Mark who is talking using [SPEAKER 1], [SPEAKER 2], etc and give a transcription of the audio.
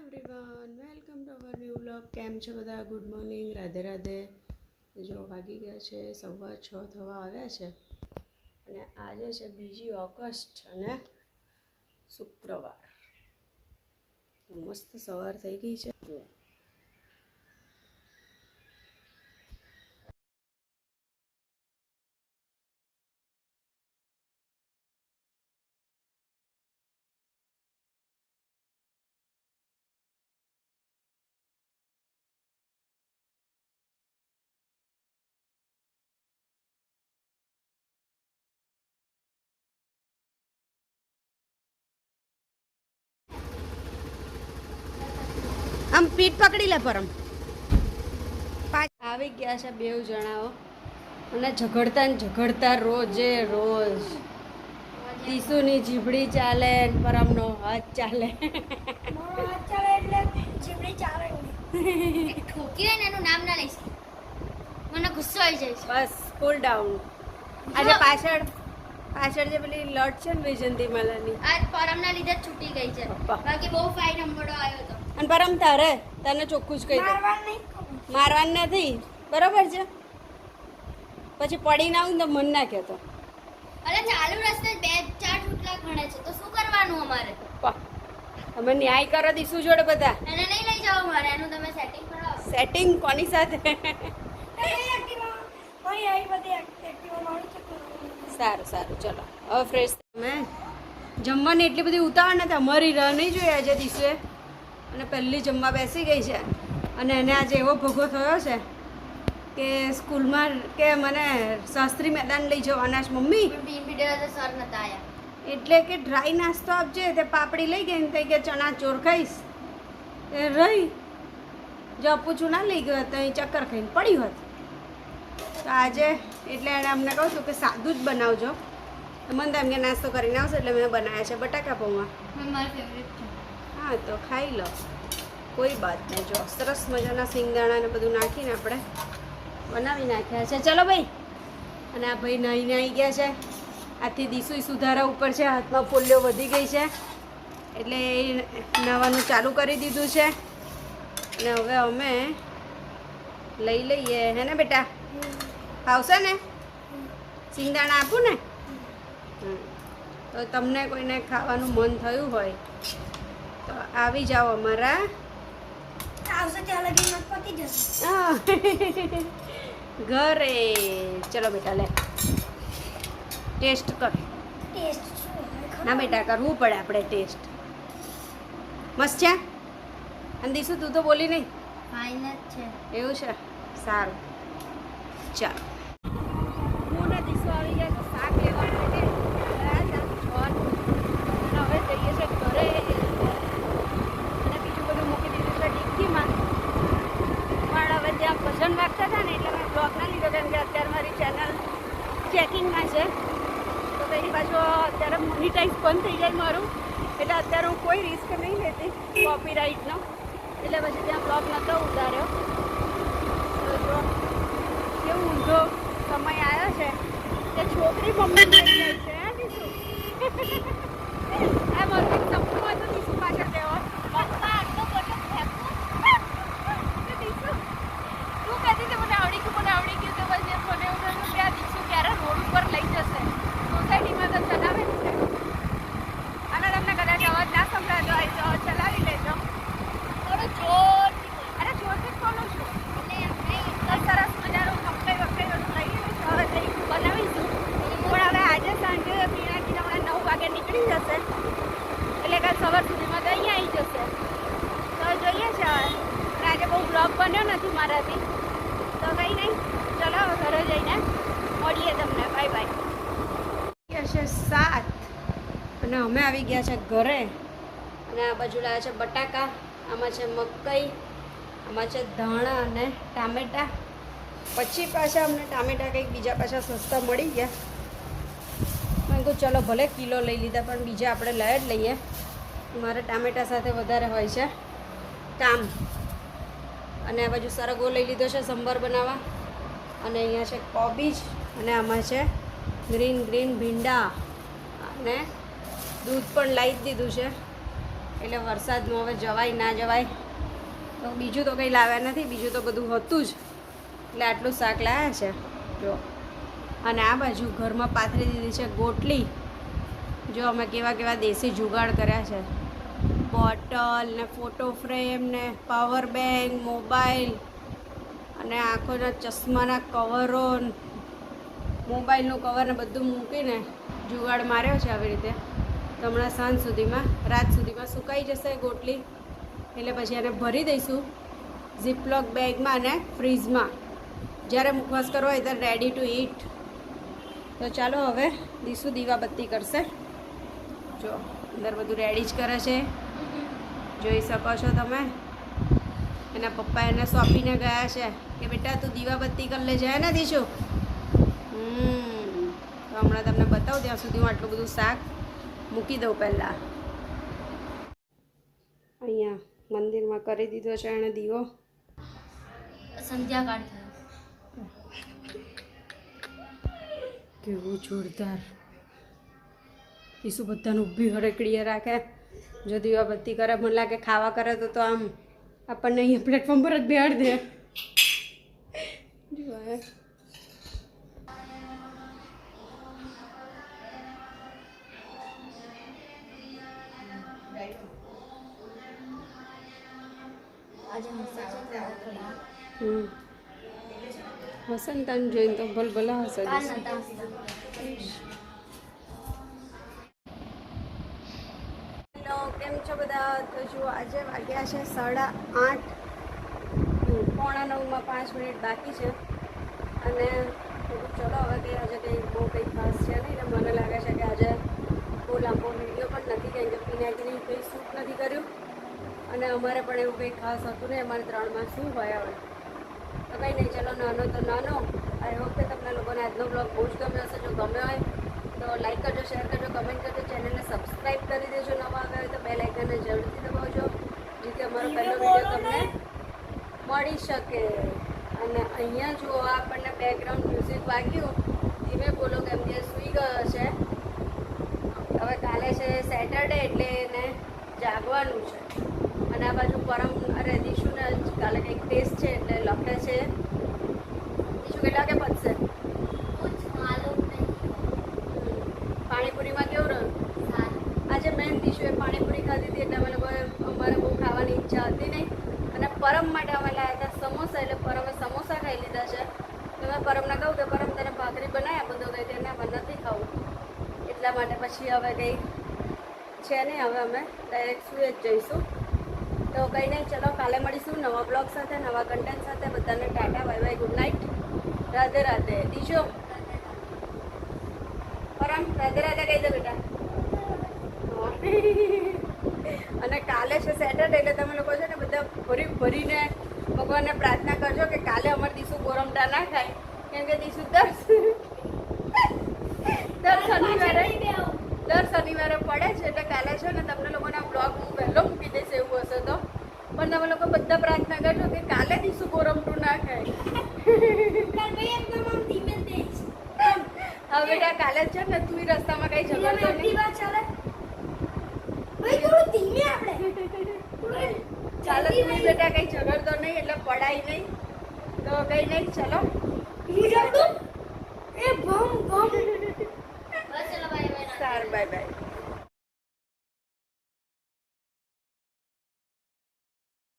[SPEAKER 1] Everyone welcome to our new vlog. કેમ છો બધા? Good morning, Radhe Radhe. જો વાગી ગયા છે 6:15 થવા આવ્યા છે અને આજે છે 2 ઓગસ્ટ અને શુક્રવાર. તો મસ્ત સવાર થઈ ગઈ છે. જો આમ પીઠ પકડી લે પરમ. આવી ગયા છે 2 જણાઓ અને ઝઘડતા રોજે રોજ. તીસુની જીભડી ચાલે, પરમનો હાથ ચાલે.
[SPEAKER 2] ઠોકી હોય ને એનું નામ ના લઈશ, મને ગુસ્સો આવી જાય છે.
[SPEAKER 1] બસ કુલ ડાઉન. આજે પાછળ જે પેલી લટ છે ને વિજયંતી માલાની,
[SPEAKER 2] આજ પરમના લીધે જ છૂટી ગઈ છે. બાકી બહુ ફાઇન નંબરો આવ્યો હતો.
[SPEAKER 1] અને પરમ તને ચોખ્ખું જ કહી દઉં, મારવાનું નથી, બરોબર છે? પછી પડી ના આવું ને તો મન ના કહેતો.
[SPEAKER 2] અરે ચાલુ રસ્તે 2-4 છૂટલા ગણે છે તો શું કરવાનું અમારે?
[SPEAKER 1] તમે ન્યાય કરો દીશું જોડે બધા.
[SPEAKER 2] એને નહીં લઈ જાવ મારે, એનું તમે સેટિંગ કરાવો.
[SPEAKER 1] સેટિંગ કોની સાથે? સારું ચલો હવે ફ્રેશ. તમે જમવાની એટલી બધી ઉતાવળ નથી, અમારી રાહ નહીં જોઈએ આજે દિવસે. અને પહેલી જમવા બેસી ગઈ છે અને એને આજે એવો ભોગો થયો છે કે સ્કૂલમાં કે મને શાસ્ત્રી મેદાન લઈ જવાના છે મમ્મી.
[SPEAKER 2] સર નતા આયા
[SPEAKER 1] એટલે કે ડ્રાય નાસ્તો આપજે. તે પાપડી લઈ ગઈ ને કે ચણા ચોર ખાઈશ એ રહી. જો અપુચું ના લઈ ગયો તો અહીં ચક્કર ખાઈને પડી હોત. તો આજે એટલે એણે અમને કહું છું કે સાદું જ બનાવજો. મને તો એમ કે નાસ્તો કરીને આવશે એટલે મેં બનાવ્યા છે બટાકા પૌવા.
[SPEAKER 2] મારા ફેવરેટ છે.
[SPEAKER 1] હા તો ખાઈ લો, કોઈ બાત નહીં. જો સરસ મજાના સિંગદાણા ને બધું નાખીને આપણે બનાવી નાખ્યા છે. ચલો ભાઈ. અને આ ભાઈ નાહીને આવી ગયા છે. આથી દીસુય સુધારા ઉપર છે, હાથમાં પોલિયો વધી ગઈ છે એટલે એ નાવાનું ચાલુ કરી દીધું છે. અને હવે અમે લઈ લઈએ, હે ને બેટા? ખાવશે ને? સિંગદાણા આપું ને? તો તમને કોઈને ખાવાનું મન થયું હોય તો આવી જાઓ અમારા ઘરે. ચલો બેટા લે ટેસ્ટ કર. ના બેટા કરવું પડે આપણે ટેસ્ટ. મસ્ત છે? અને દીશું તું તો બોલી નહીં.
[SPEAKER 2] ફાઇન જ છે.
[SPEAKER 1] એવું છે? સારું ચાલો. હું ને દીશું આવી ગયા તો શાક લેવા માટે હવે જઈએ છે ઘરે. અને બીજું બધું મૂકી દીધું છે ડિક્કીમાં. પણ હવે ત્યાં ભજન વાગતા હતા ને એટલે મેં બ્લોગ ના લીધો, કેમ કે અત્યારે મારી ચેનલ ચેકિંગમાં છે. તો તેની પાછું અત્યારે મોનિટાઈઝ બંધ થઈ જાય મારું, એટલે અત્યારે હું કોઈ રિસ્ક નહીં લેતી કોપીરાઇટનો. એટલે પછી ત્યાં બ્લોગ નહોતો ઉતાર્યો. તો જો કેવું ઊંધો સમય આવ્યો છે કે છોકરી મમ્મી લઈ જાય છે. હે દીશું? આ મારું એક સપનું હતું દીશું પાછળ દેવો.
[SPEAKER 2] પપ્પા આટલો મોટો ફેંકું.
[SPEAKER 1] દીશું તું કહેતી હતી મને આવડી ગયું તો પછી મને એવું થયું કે આ દીશું ક્યારે રોડ ઉપર લઈ જશે. સોસાયટીમાં તો ચલાવે જ છે. અને તમને કદાચ અવાજ ના સંભળાતો હોય તો ચલાવી લેજો.
[SPEAKER 2] થોડો જોર.
[SPEAKER 1] અરે જોરથી જ બોલું છું.
[SPEAKER 2] એટલે
[SPEAKER 1] તો સરસ મજાનું કપડાઈ બધું લઈ લઈશું. હવે જઈ બનાવીશું. પણ હવે આજે સાંજે પીણાથી હમણાં 9 વાગે નીકળી જશે એટલે કાલ સવાર સુધીમાં તો અહીંયા આવી જશે. તો જોઈએ છે હવે. પણ આજે બહુ બ્લોગ બન્યો નથી મારાથી, તો કંઈ નહીં. ચલો હવે ઘરે જઈને મળીએ તમને. Bye bye. છે 7 અને અમે આવી ગયા છે ઘરે. અને આ બાજુ લાવ્યા છે બટાકા, આમાં છે મકાઈ, આમાં છે ધાણા અને ટામેટાં. પછી પાછા અમને ટામેટાં કંઈક બીજા પાછા સસ્તા મળી ગયા. મેં કહું ચલો ભલે કિલો લઈ લીધા પણ બીજા આપણે લઈ જ લઈએ. મારે ટામેટાં સાથે વધારે હોય છે કામ. અને આ બાજુ સરગવો લઈ લીધો છે સંભાર બનાવવા. અને અહીંયા છે કોબીજ અને આમાં છે ગ્રીન ભીંડા. અને દૂધ પણ લાવી જ દીધું છે. એટલે વરસાદનું હવે જવાય ના જવાય. તો બીજું તો કંઈ લાવ્યા નથી, બીજું તો બધું હતું જ, એટલે આટલું શાક લાવ્યા છે જો. અને આ બાજુ ઘરમાં પાથરી દીધી છે ગોટલી. જો અમે કેવા કેવા દેશી જુગાડ કર્યા છે. બોટલ ને ફોટો ફ્રેમ ને પાવર બેંક, મોબાઈલ અને આંખોના ચશ્માના કવરો, મોબાઈલનું કવર ને બધું મૂકીને જુગાડ માર્યો છે આવી રીતે. તો હમણાં સાંજ સુધીમાં, રાત સુધીમાં સુકાઈ જશે ગોટલી. એટલે પછી એને ભરી દઈશું ઝીપલોક બેગમાં અને ફ્રીઝમાં. જ્યારે મુખવાસ કરવો હોય ત્યારે રેડી ટુ ઇટ. તો ચાલો હવે દીસુ દીવાબત્તી કરશે. જો અંદર બધું રેડી જ કરે છે, જોઈ શકો છો તમે. એના પપ્પા એને સોંપીને ગયા છે કે બેટા તું દીવાબત્તી કરી લેજે, હે ને દીશુ? તો હમણાં તમને બતાવું, ત્યાં સુધી હું આટલું બધું શાક મૂકી દઉં પહેલાં. અહીંયા મંદિરમાં કરી દીધો છે એણે દીવો.
[SPEAKER 2] સંધ્યાકાળ થયો.
[SPEAKER 1] કેવું જોરદાર. ઈસુ બધાનું ઊભી હરકડીએ રાખે. જો દીવાબત્તી કરે, મને લાગે ખાવા કરે તો આમ આપણને અહીંયા પ્લેટફોર્મ પર જ બેહાડ દે. જો હશે ને તને જોઈને તો ભલે હશે. હેલો, કેમ છો બધા? તો જો આજે વાગ્યા છે 8:30, 8:45 બાકી છે. અને ચલો હવે કંઈ આજે કંઈ બહુ કંઈ ખાસ છે નહીં ને. મને લાગે છે કે આજે બહુ લાંબો વિડીયો પણ નથી, કેમ કે પિનાકીની કંઈ શૂટ નથી કર્યું. અને અમારે પણ એવું કંઈ ખાસ હતું ને. અમારે 3માં શું હોય હવે? તો કંઈ નહીં, ચલો નાનો તો નાનો. આઈ હોપ કે તમને લોકોને આજનો બ્લોગ બહુ જ ગમ્યો હશે. જો ગમ્યો હોય તો લાઈક કરજો, શેર કરજો, કમેન્ટ કરજો, ચેનલને સબસ્ક્રાઈબ કરી દેજો. નવા આવ્યા હોય તો બેલ આઇકનને જરૂરથી દબાવજો, જેથી અમારો પહેલો વિડીયો તમને મળી શકે. અને અહીંયા જુઓ, આપણને બેકગ્રાઉન્ડ મ્યુઝિક વાગ્યું. ધીમે બોલો કેમ કે સૂઈ ગયો છે. હવે કાલે છે સેટરડે એટલે એને જાગવાનું છે. અને આ બાજુ દીશુને કાલે કંઈક ટેસ્ટ છે એટલે લખે છે. દીશુ કેટલા કે પતશે? પાણીપુરીમાં કેવું રહ્યું? આજે મેં દીશુએ પાણીપુરી ખાધી હતી એટલે અમારે બહુ ખાવાની ઈચ્છા હતી નહીં. અને પરમ માટે અમે લાવ્યા હતા સમોસા, એટલે પરમે સમોસા ખાઈ લીધા છે. તો મેં પરમને કહું કે પરમ તને ભાખરી બનાવ્યા, બધો કંઈ તેને મને નથી ખાવું. એટલા માટે પછી હવે કંઈ છે નહીં. હવે અમે ડાયરેક્ટ સુઈ જ જઈશું. તો કંઈ નહીં, ચલો કાલે મળીશું નવા બ્લોગ સાથે, નવા કન્ટેન્ટ સાથે. બધાને tata, bye bye, good night, Radhe Radhe. દીશો પરમ રાધે રાધે કહી દે બેટા. અને કાલે છે સેટરડે એટલે તમે લોકો છે ને બધા ભરીને ભગવાનને પ્રાર્થના કરજો કે કાલે અમારે દીસુ ગોરમટા ના ખાય. કેમ કે દીસુ દર શનિવારે પડે છે. એટલે કાલે છે ને તમને લોકોના બ્લોગ હું વહેલો મૂકી દઈશ એવું હશે તો. પણ તમે લોકો બધા પ્રાર્થના કરજો કે કાલે દીસુ ગોરમટું ના ખાય. હવે બેટા કાલે છે ને તું રસ્તામાં કઈ ઝઘડતો નહીં. ચાલો તું બેટા કઈ ઝઘડતો નહીં એટલે પડાય નહીં. તો કઈ નહીં, ચલો
[SPEAKER 2] બસ ચલો બાય બાય.
[SPEAKER 1] સારું, બાય બાય.